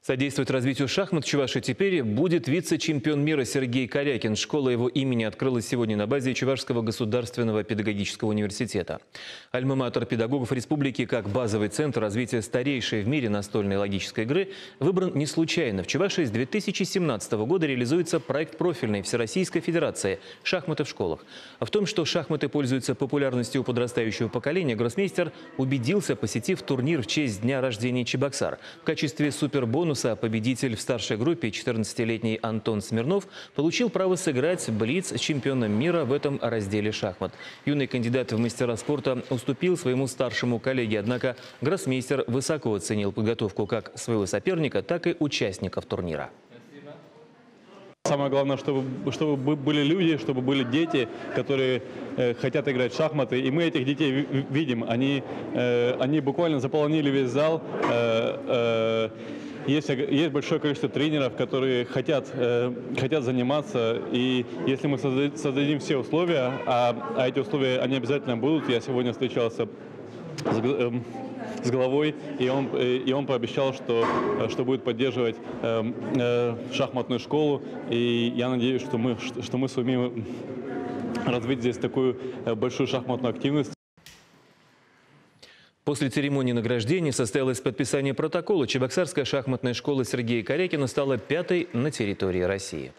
Содействовать развитию шахмат в Чувашии теперь будет вице-чемпион мира Сергей Корякин. Школа его имени открылась сегодня на базе Чувашского государственного педагогического университета. Альма-матер педагогов республики как базовый центр развития старейшей в мире настольной логической игры выбран не случайно. В Чувашии с 2017 года реализуется проект профильной Всероссийской Федерации «Шахматы в школах». А в том, что шахматы пользуются популярностью у подрастающего поколения, гроссмейстер убедился, посетив турнир в честь дня рождения Чебоксар. В качестве супербонуса победитель в старшей группе 14-летний Антон Смирнов получил право сыграть блиц с чемпионом мира в этом разделе шахмат. Юный кандидат в мастера спорта уступил своему старшему коллеге, однако гроссмейстер высоко оценил подготовку как своего соперника, так и участников турнира. Самое главное, чтобы были люди, чтобы были дети, которые хотят играть в шахматы. И мы этих детей видим. Они буквально заполонили весь зал. Есть большое количество тренеров, которые хотят заниматься. И если мы создадим все условия, а эти условия они обязательно будут. Я сегодня встречался с главой, и он пообещал, что будет поддерживать шахматную школу. И я надеюсь, что мы сумеем развить здесь такую большую шахматную активность. После церемонии награждения состоялось подписание протокола. Чебоксарская шахматная школа Сергея Корякина стала 5-й на территории России.